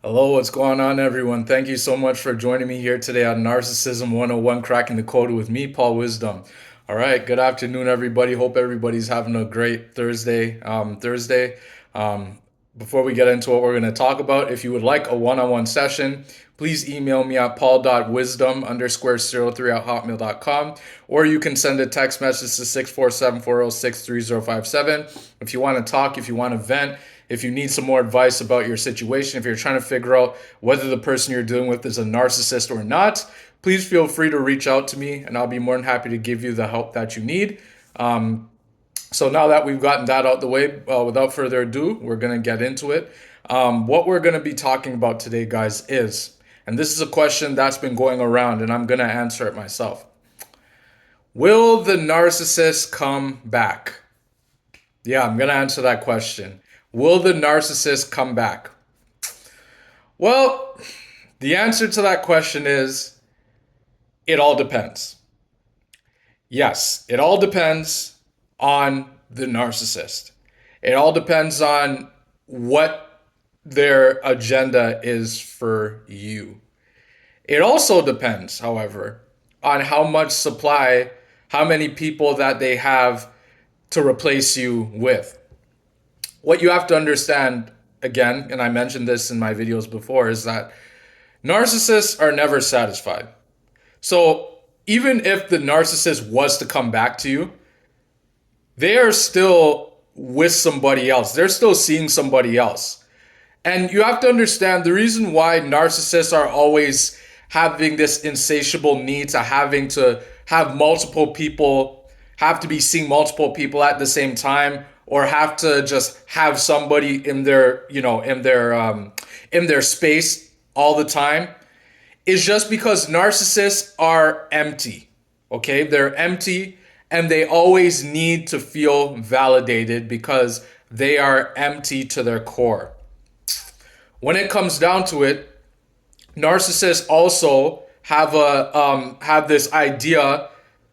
Hello, what's going on, everyone? Thank you so much for joining me here today on Narcissism 101 Cracking the Code with me, Paul Wisdom. All right, good afternoon, everybody. Hope everybody's having a great Thursday. Um, Before we get into what we're going to talk about, if you would like a one-on-one session, please email me at paul.wisdom_03 at hotmail.com, or you can send a text message to 647-406-3057. If you want to talk, if you want to vent, if you need some more advice about your situation, if you're trying to figure out whether the person you're dealing with is a narcissist or not, please feel free to reach out to me and I'll be more than happy to give you the help that you need. So now that we've gotten that out the way, without further ado, we're going to get into it. What we're going to be talking about today, guys, is, and this is a question that's been going around and I'm going to answer it myself. Will the narcissist come back? Yeah, I'm going to answer that question. Will the narcissist come back? Well, the answer to that question is it all depends. Yes, it all depends on the narcissist. It all depends on what their agenda is for you. It also depends, however, on how much supply, how many people that they have to replace you with. What you have to understand, again, and I mentioned this in my videos before, is that narcissists are never satisfied. So even if the narcissist was to come back to you, they are still with somebody else. They're still seeing somebody else. And you have to understand the reason why narcissists are always having this insatiable need to having to have multiple people, have to be seeing multiple people at the same time, or have to just have somebody in their, in their space all the time, is just because narcissists are empty. Okay, they're empty and they always need to feel validated because they are empty to their core. When it comes down to it, narcissists also have this idea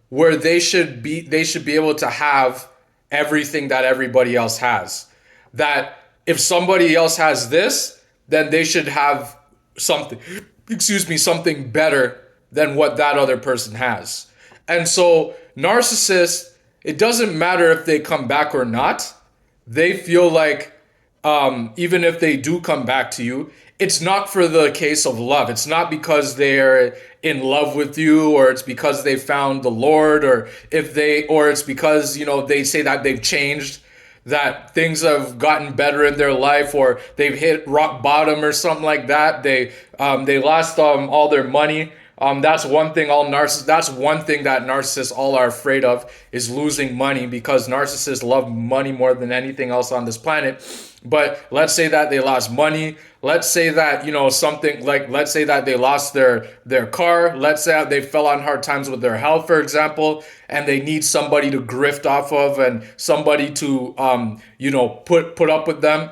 where they should be able to have everything that everybody else has. That if somebody else has this, then they should have something, something better than what that other person has. And so narcissists, it doesn't matter if they come back or not. They feel like even if they do come back to you, it's not for the case of love. It's not because they're in love with you, or it's because they found the Lord, or it's because, they say that they've changed, that things have gotten better in their life, or they've hit rock bottom or something like that. They lost all their money. That's one thing That's one thing that narcissists all are afraid of, is losing money, because narcissists love money more than anything else on this planet. But let's say that they lost money. Let's say that, let's say that they lost their car. Let's say that they fell on hard times with their health, for example, and they need somebody to grift off of and somebody to, put up with them.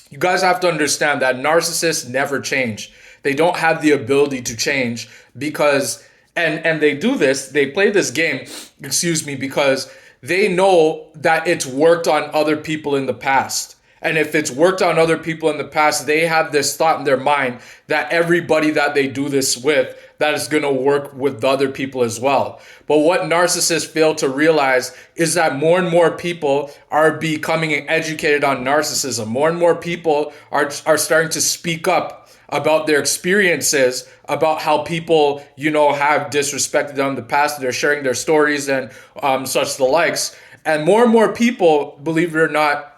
You guys have to understand that narcissists never change. They don't have the ability to change because, and they do this, they play this game, because they know that it's worked on other people in the past. And if it's worked on other people in the past, they have this thought in their mind that everybody that they do this with, that is going to work with the other people as well. But what narcissists fail to realize is that more and more people are becoming educated on narcissism. More and more people are starting to speak up about their experiences, about how people, have disrespected them in the past. They're sharing their stories and such the likes. And more people, believe it or not,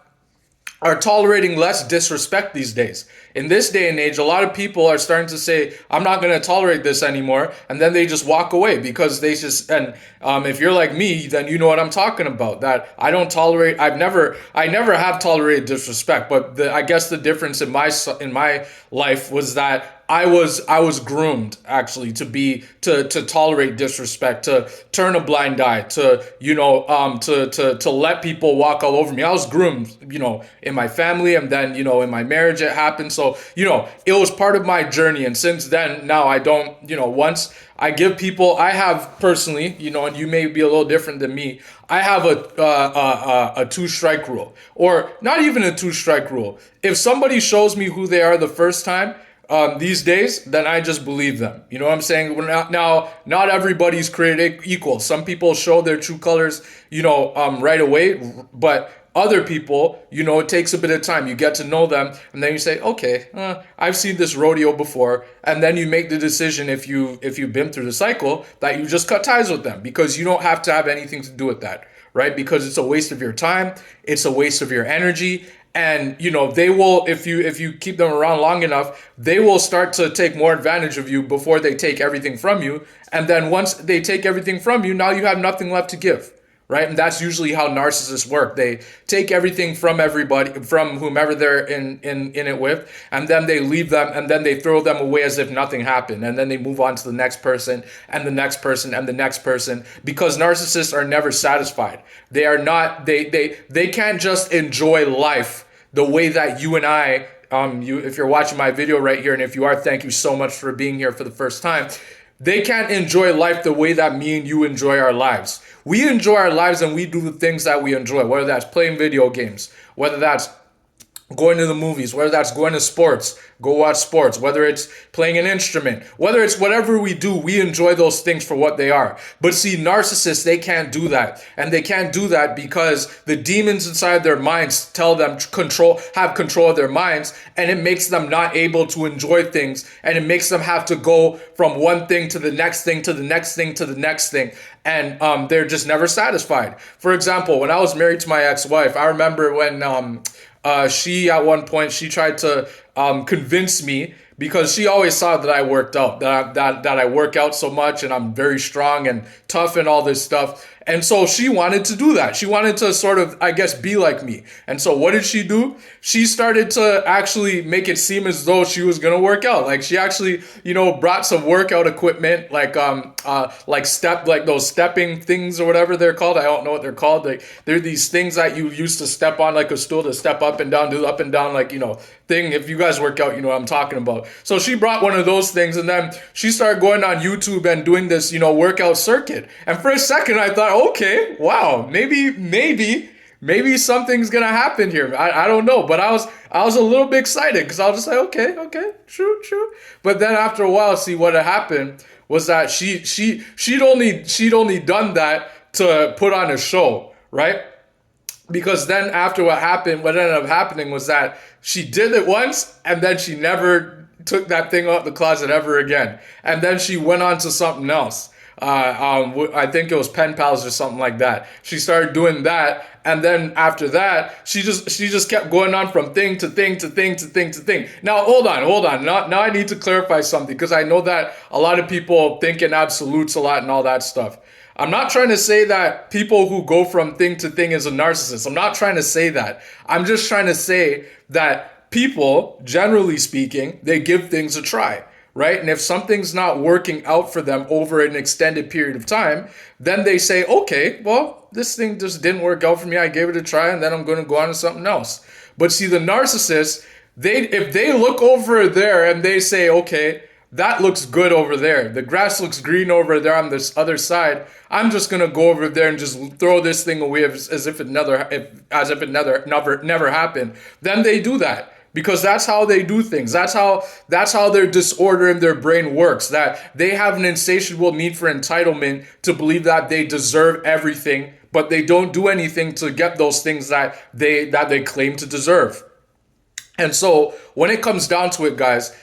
are tolerating less disrespect these days. In this day and age, a lot of people are starting to say, I'm not going to tolerate this anymore. And then they just walk away because if you're like me, then you know what I'm talking about, that I never have tolerated disrespect. But I guess the difference in my life was that I was groomed actually to tolerate disrespect, to turn a blind eye, to to let people walk all over me. I was groomed, in my family, and then in my marriage it happened. So it was part of my journey, and since then now I don't. Once I give people, I have personally, and you may be a little different than me. I have a two strike rule, or not even a two strike rule. If somebody shows me who they are the first time, these days, then I just believe them. You know what I'm saying? Not everybody's created equal. Some people show their true colors, right away, but other people, it takes a bit of time. You get to know them, and then you say, okay, I've seen this rodeo before, and then you make the decision, if you've been through the cycle, that you just cut ties with them, because you don't have to have anything to do with that, right? Because it's a waste of your time, it's a waste of your energy. And they will, if you keep them around long enough, they will start to take more advantage of you before they take everything from you. And then once they take everything from you, now you have nothing left to give, right? And that's usually how narcissists work. They take everything from everybody, from whomever they're in it with, and then they leave them, and then they throw them away as if nothing happened. And then they move on to the next person, and the next person, and the next person, because narcissists are never satisfied. They are not, they can't just enjoy life the way that you and I, if you're watching my video right here, and if you are, thank you so much for being here for the first time. They can't enjoy life the way that me and you enjoy our lives. We enjoy our lives, and we do the things that we enjoy, whether that's playing video games, whether that's going to the movies, whether that's going to sports, go watch sports, whether it's playing an instrument, whether it's whatever we do, we enjoy those things for what they are. But see, narcissists, they can't do that. And they can't do that because the demons inside their minds tell them to have control of their minds, and it makes them not able to enjoy things, and it makes them have to go from one thing to the next thing, to the next thing, to the next thing. And they're just never satisfied. For example, when I was married to my ex-wife, I remember when she, at one point, she tried to convince me, because she always saw that I worked out, that I work out so much, and I'm very strong and tough and all this stuff. And so she wanted to do that. She wanted to sort of, I guess, be like me. And so what did she do? She started to actually make it seem as though she was going to work out. Like, she actually, brought some workout equipment, like those stepping things or whatever they're called. I don't know what they're called. Like, they're these things that you used to step on, like a stool, to step up and down, do up and down, like, thing. If you guys work out, you know what I'm talking about. So she brought one of those things, and then she started going on YouTube and doing this, workout circuit. And for a second I thought, okay, wow, maybe something's gonna happen here. I don't know, but I was a little bit excited, because I was just like, okay, true. But then after a while, see, what had happened was that she'd only done that to put on a show, right? Because then after what ended up happening was that she did it once, and then she never took that thing out the closet ever again. And then she went on to something else. I think it was pen pals or something like that. She started doing that, and then after that, she just kept going on from thing to thing to thing to thing to thing. Now hold on. Now I need to clarify something, because I know that a lot of people think in absolutes a lot and all that stuff. I'm not trying to say that people who go from thing to thing is a narcissist. I'm not trying to say that. I'm just trying to say that people, generally speaking, they give things a try, right? And if something's not working out for them over an extended period of time, then they say, okay, well, this thing just didn't work out for me. I gave it a try, and then I'm going to go on to something else. But see, the narcissists, if they look over there and they say, okay, that looks good over there, the grass looks green over there on this other side, I'm just going to go over there and just throw this thing away as if it never happened. Then they do that, because that's how they do things. That's how their disorder in their brain works, that they have an insatiable need for entitlement, to believe that they deserve everything, but they don't do anything to get those things that they claim to deserve. And so when it comes down to it, guys,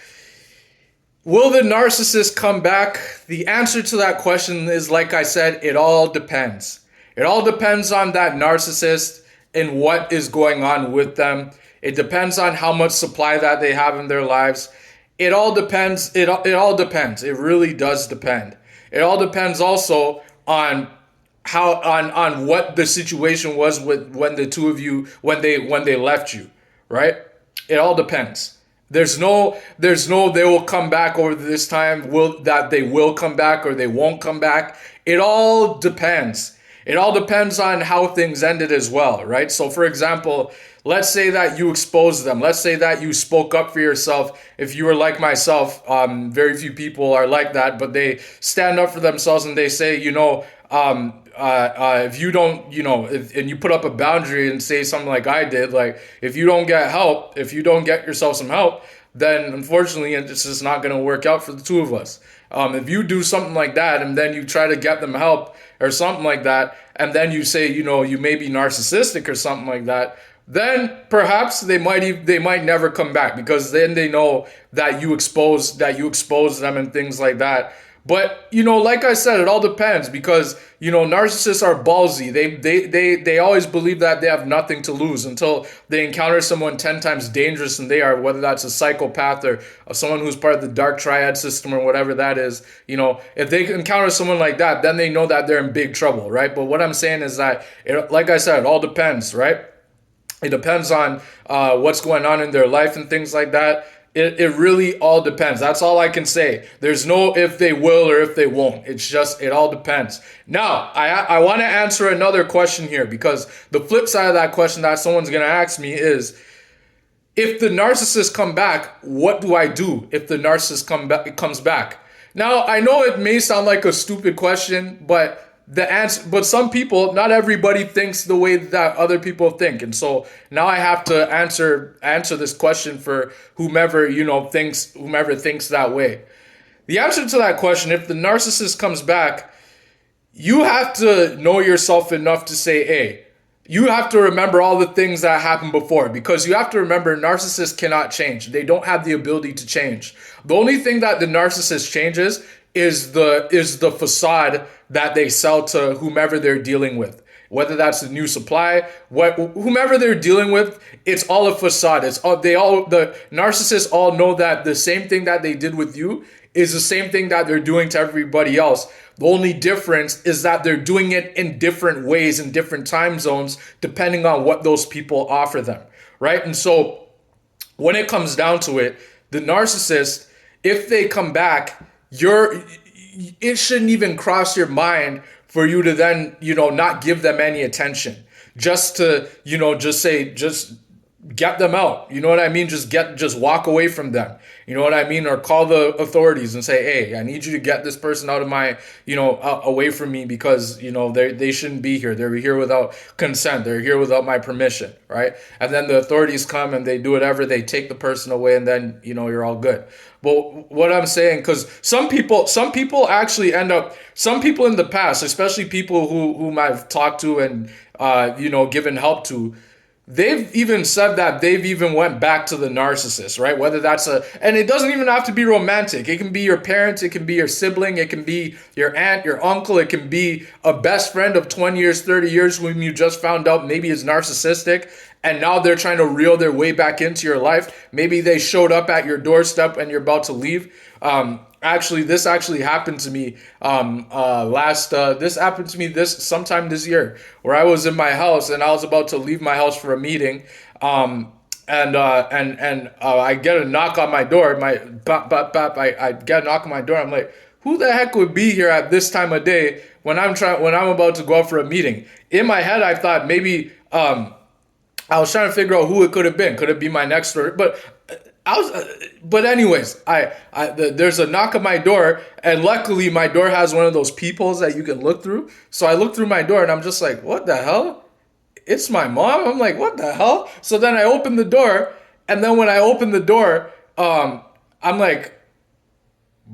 will the narcissist come back? The answer to that question is, like I said, it all depends. It all depends on that narcissist and what is going on with them. It depends on how much supply that they have in their lives. It all depends. It all depends. It really does depend. It all depends also on on what the situation was with when the two of you, when they left you, right? It all depends. There's no they will come back over this time, they will come back or they won't come back. It all depends. It all depends on how things ended as well, right? So for example, let's say that you exposed them. Let's say that you spoke up for yourself. If you were like myself, very few people are like that, but they stand up for themselves and they say, if you don't, and you put up a boundary and say something like I did, like if you don't get help, if you don't get yourself some help, then unfortunately it's just not going to work out for the two of us. If you do something like that and then you try to get them help or something like that, and then you say, you may be narcissistic or something like that, then perhaps they might never come back, because then they know that you expose them and things like that. But like I said, it all depends, because narcissists are ballsy. They always believe that they have nothing to lose until they encounter someone 10 times dangerous than they are, whether that's a psychopath or someone who's part of the dark triad system or whatever that is. If they encounter someone like that, then they know that they're in big trouble, right? But what I'm saying is that, like I said, it all depends, right? It depends on what's going on in their life and things like that. It really all depends. That's all I can say. There's no if they will or if they won't. It's just, it all depends. Now, I want to answer another question here, because the flip side of that question that someone's going to ask me is, if the narcissist come back, what do I do if the narcissist comes back? Now, I know it may sound like a stupid question, but the answer, but some people, not everybody thinks the way that other people think, and so now I have to answer this question for whomever thinks that way. The answer to that question, if the narcissist comes back, you have to know yourself enough to say, hey, you have to remember all the things that happened before, because you have to remember narcissists cannot change. They don't have the ability to change. The only thing that the narcissist changes is the facade that they sell to whomever they're dealing with. Whether that's the new supply, whomever they're dealing with, it's all a facade. The narcissists all know that the same thing that they did with you is the same thing that they're doing to everybody else. The only difference is that they're doing it in different ways, in different time zones, depending on what those people offer them, right? And so when it comes down to it, the narcissist, if they come back, it shouldn't even cross your mind for you to then, not give them any attention. Just to, just get them out. You know what I mean? Just walk away from them. You know what I mean? Or call the authorities and say, hey, I need you to get this person out of my, away from me, because, they shouldn't be here. They're here without consent. They're here without my permission, right? And then the authorities come and they do whatever. They take the person away, and then, you're all good. But what I'm saying, because some people actually end up, some people in the past, especially people whom I've talked to and, given help to, they've even said that they've even went back to the narcissist, right? Whether that's and it doesn't even have to be romantic. It can be your parents, it can be your sibling, it can be your aunt, your uncle, it can be a best friend of 20 years, 30 years whom you just found out maybe is narcissistic, and now they're trying to reel their way back into your life. Maybe they showed up at your doorstep and you're about to leave. This actually happened to me sometime this year, where I was in my house and I was about to leave my house for a meeting. I get a knock on my door. I get a knock on my door. I'm like, who the heck would be here at this time of day when I'm about to go out for a meeting? In my head, I thought maybe I was trying to figure out who it could have been. Could it be my next door? But anyways, there's a knock on my door, and luckily my door has one of those peepholes that you can look through. So I look through my door and I'm just like, what the hell? It's my mom. I'm like, what the hell? So then I open the door, and then when I open the door, I'm like,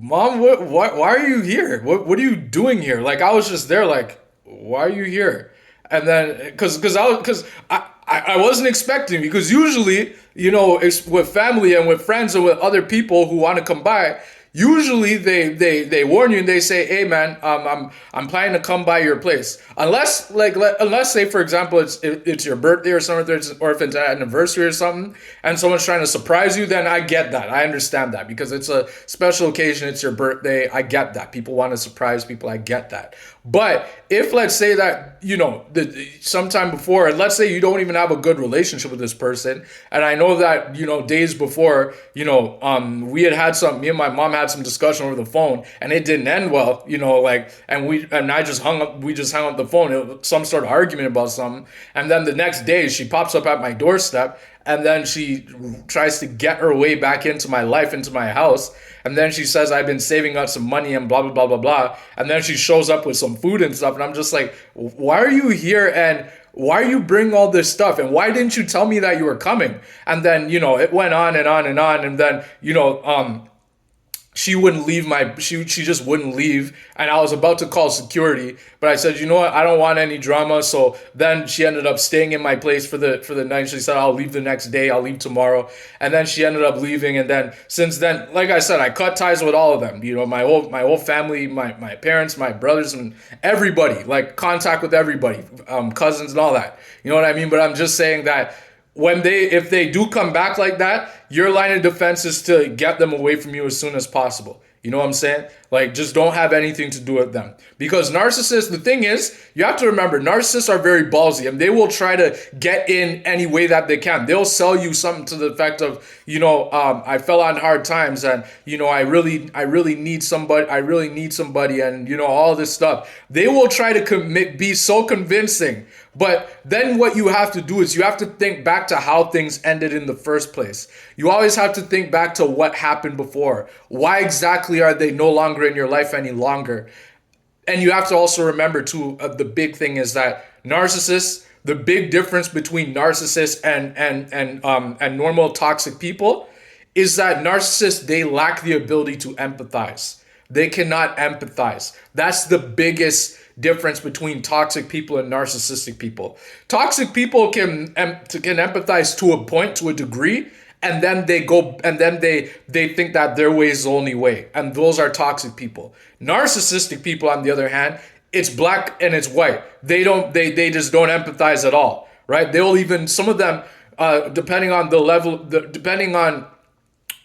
Mom, why are you here? What are you doing here? Like, I was just there, like, why are you here? And then, because I wasn't expecting, because usually, it's with family and with friends and with other people who want to come by, usually they warn you and they say, hey man, I'm planning to come by your place. Unless say for example it's your birthday or something, or if it's an anniversary or something, and someone's trying to surprise you, then I get that. I understand that, because it's a special occasion, it's your birthday. I get that. People want to surprise people. I get that. But if let's say that, sometime before, and let's say you don't even have a good relationship with this person, and I know that, days before, we had me and my mom had some discussion over the phone, and it didn't end well, and I just hung up, we just hung up the phone, it was some sort of argument about something, and then the next day she pops up at my doorstep, and then she tries to get her way back into my life, into my house. And then she says, I've been saving up some money and blah, blah, blah, blah, blah. And then she shows up with some food and stuff. And I'm just like, why are you here? And why are you bringing all this stuff? And why didn't you tell me that you were coming? And then, it went on and on and on. And then, she wouldn't leave she just wouldn't leave, and I was about to call security, but I said, you know what, I don't want any drama. So then she ended up staying in my place for the night. She said, I'll leave the next day, I'll leave tomorrow. And then she ended up leaving, and then since then, like I said, I cut ties with all of them, my whole family, my parents, my brothers, and everybody, like contact with everybody, cousins and all that, you know what I mean? But I'm just saying that if they do come back like that, your line of defense is to get them away from you as soon as possible. You know what I'm saying? Like, just don't have anything to do with them. Because narcissists, the thing is, you have to remember, narcissists are very ballsy, and they will try to get in any way that they can. They'll sell you something to the effect of, I fell on hard times, and, I really need somebody, and, all this stuff. They will try to be so convincing. But then what you have to do is you have to think back to how things ended in the first place. You always have to think back to what happened before. Why exactly are they no longer in your life any longer? And you have to also remember too, the big thing is that narcissists, the big difference between narcissists and normal toxic people is that narcissists, they lack the ability to empathize. They cannot empathize. That's the biggest difference between toxic people and narcissistic people. Toxic people can empathize to a point, to a degree, and then they think that their way is the only way, and those are toxic people. Narcissistic people, on the other hand, it's black and it's white. They just don't empathize at all, right? They'll even, some of them, depending on the level, depending on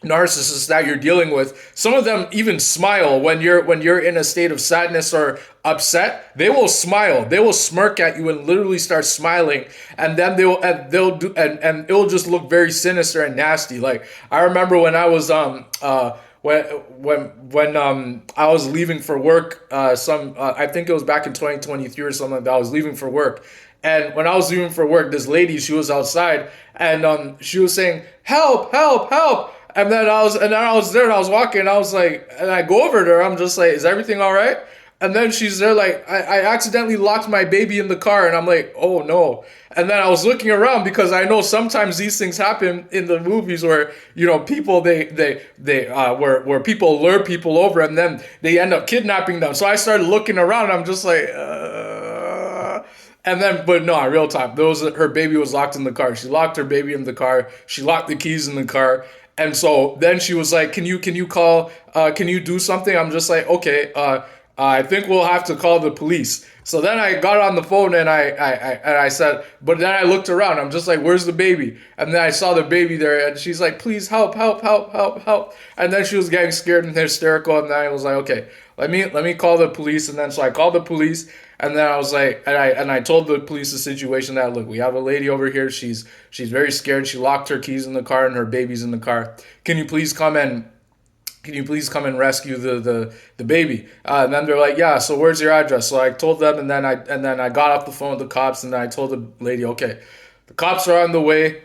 narcissists that you're dealing with, some of them even smile when you're in a state of sadness or upset. They will smile, they will smirk at you and literally start smiling, and then it'll just look very sinister and nasty. Like, I remember when I was when I was leaving for work, I think it was back in 2023 or something like that. I was leaving for work, and when I was leaving for work, this lady, she was outside, and she was saying, help, help, help. And then I was there, and I was walking, and I was like, and I go over to her, I'm just like, is everything all right? And then she's there like, I accidentally locked my baby in the car, and I'm like, oh no. And then I was looking around, because I know sometimes these things happen in the movies where, people, where people lure people over, and then they end up kidnapping them. So I started looking around, and I'm just like, and then, but no, real time, her baby was locked in the car. She locked her baby in the car. She locked the keys in the car. And so then she was like, can you call, can you do something? I'm just like, okay, I think we'll have to call the police. So then I got on the phone, and I said, but then I looked around. I'm just like, where's the baby? And then I saw the baby there, and she's like, please help, help, help, help, help. And then she was getting scared and hysterical. And then I was like, okay, let me call the police. And then so I called the police, and then I was like, and I told the police the situation, that, look, we have a lady over here. She's very scared. She locked her keys in the car, and her baby's in the car. Can you please come and rescue the baby? And then they're like, yeah, so where's your address? So I told them, and then I got off the phone with the cops, and then I told the lady, okay, the cops are on the way.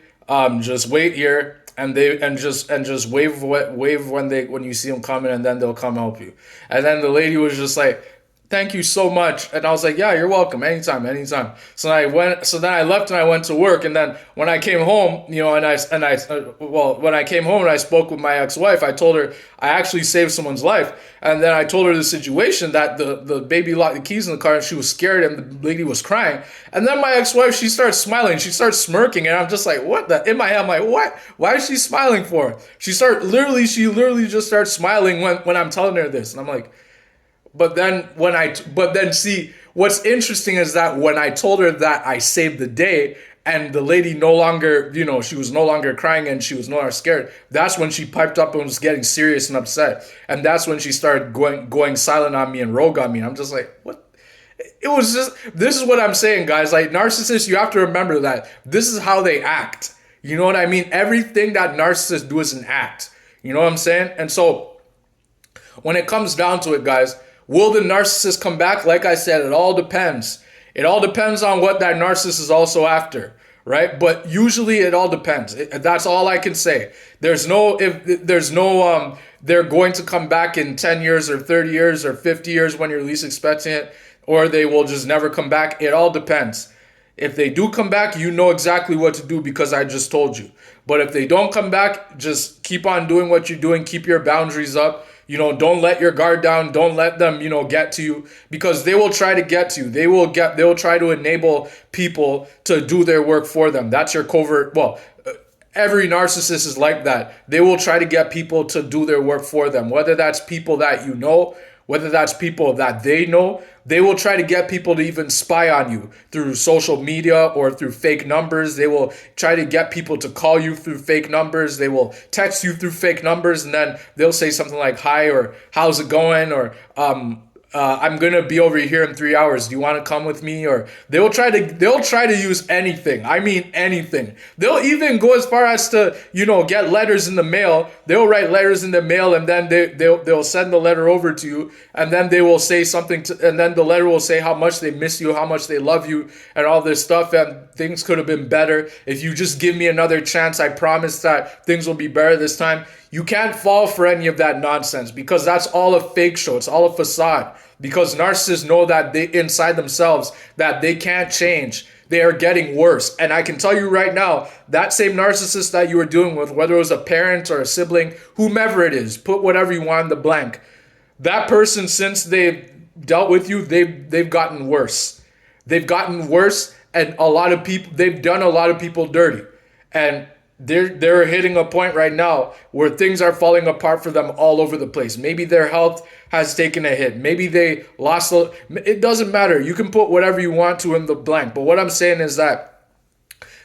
Just wait here, and just wave when you see them coming, and then they'll come help you. And then the lady was just like, thank you so much. And I was like, yeah, you're welcome. Anytime. So then I left, and I went to work. And then when I came home, when I came home and I spoke with my ex-wife, I told her I actually saved someone's life. And then I told her the situation, that the baby locked the keys in the car, and she was scared, and the lady was crying. And then my ex-wife, she starts smiling. She starts smirking. And I'm just like, what the? In my head, I'm like, what? Why is she smiling for? She literally just starts smiling when I'm telling her this. And I'm like, But then see, what's interesting is that when I told her that I saved the day, and the lady no longer, she was no longer crying, and she was no longer scared, that's when she piped up and was getting serious and upset. And that's when she started going silent on me and rogue on me. And I'm just like, what? It was just, this is what I'm saying, guys. Like, narcissists, you have to remember that this is how they act. You know what I mean? Everything that narcissists do is an act. You know what I'm saying? And so when it comes down to it, guys, will the narcissist come back? Like I said, it all depends. It all depends on what that narcissist is also after, right? But usually it all depends. That's all I can say. They're going to come back in 10 years or 30 years or 50 years when you're least expecting it, or they will just never come back. It all depends. If they do come back, you know exactly what to do because I just told you. But if they don't come back, just keep on doing what you're doing. Keep your boundaries up. Don't let your guard down. Don't let them, get to you, because they will try to get to you. They will try to enable people to do their work for them. That's your covert. Well, every narcissist is like that. They will try to get people to do their work for them, whether that's people that you know, whether that's people that they know. They will try to get people to even spy on you through social media or through fake numbers. They will try to get people to call you through fake numbers. They will text you through fake numbers, and then they'll say something like, "Hi," or "How's it going?" or I'm gonna be over here in 3 hours. Do you want to come with me? Or they'll try to use anything. I mean anything. They'll even go as far as to get letters in the mail. They'll write letters in the mail, and then they'll send the letter over to you, and then they will say something and then the letter will say how much they miss you, how much they love you, and all this stuff. And things could have been better if you just give me another chance. I promise that things will be better this time. You can't fall for any of that nonsense, because that's all a fake show. It's all a facade, because narcissists know that they inside themselves that they can't change. They are getting worse. And I can tell you right now, that same narcissist that you were dealing with, whether it was a parent or a sibling, whomever it is, put whatever you want in the blank. That person, since they've dealt with you, they've gotten worse. They've gotten worse, and they've done a lot of people dirty. And they're hitting a point right now where things are falling apart for them all over the place. Maybe their health has taken a hit. Maybe they lost it doesn't matter. You can put whatever you want to in the blank. But what I'm saying is that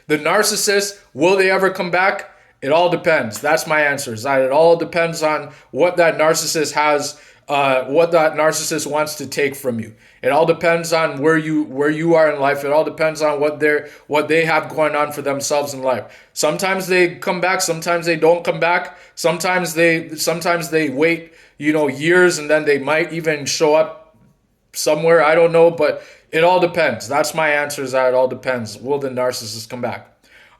the narcissist, will they ever come back? It all depends. That's my answer. Is that it all depends on what that narcissist has, what that narcissist wants to take from you. It all depends on where you are in life. It all depends on what they have going on for themselves in life. Sometimes they come back, sometimes they don't come back. Sometimes they wait, years, and then they might even show up somewhere. I don't know, but it all depends. That's my answer, is that it all depends. Will the narcissist come back?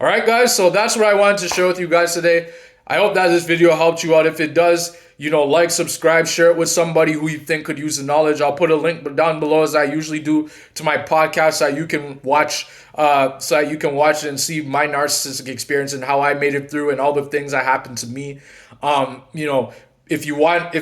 All right, guys, so that's what I wanted to share with you guys today. I hope that this video helped you out. If it does, like, subscribe, share it with somebody who you think could use the knowledge. I'll put a link down below, as I usually do, to my podcast, so that you can watch it and see my narcissistic experience and how I made it through and all the things that happened to me. If you want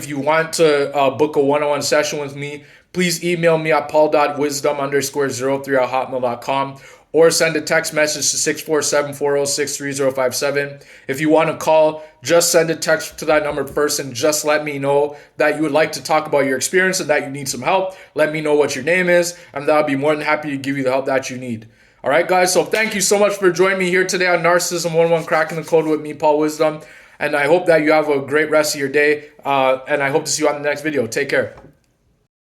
to book a one-on-one session with me, please email me at paul.wisdom_03@hotmail.com. or send a text message to 647-406-3057. If you want to call, just send a text to that number first and just let me know that you would like to talk about your experience and that you need some help. Let me know what your name is, and I'll be more than happy to give you the help that you need. All right, guys, so thank you so much for joining me here today on Narcissism 101 Cracking the Code with me, Paul Wisdom. And I hope that you have a great rest of your day, and I hope to see you on the next video. Take care.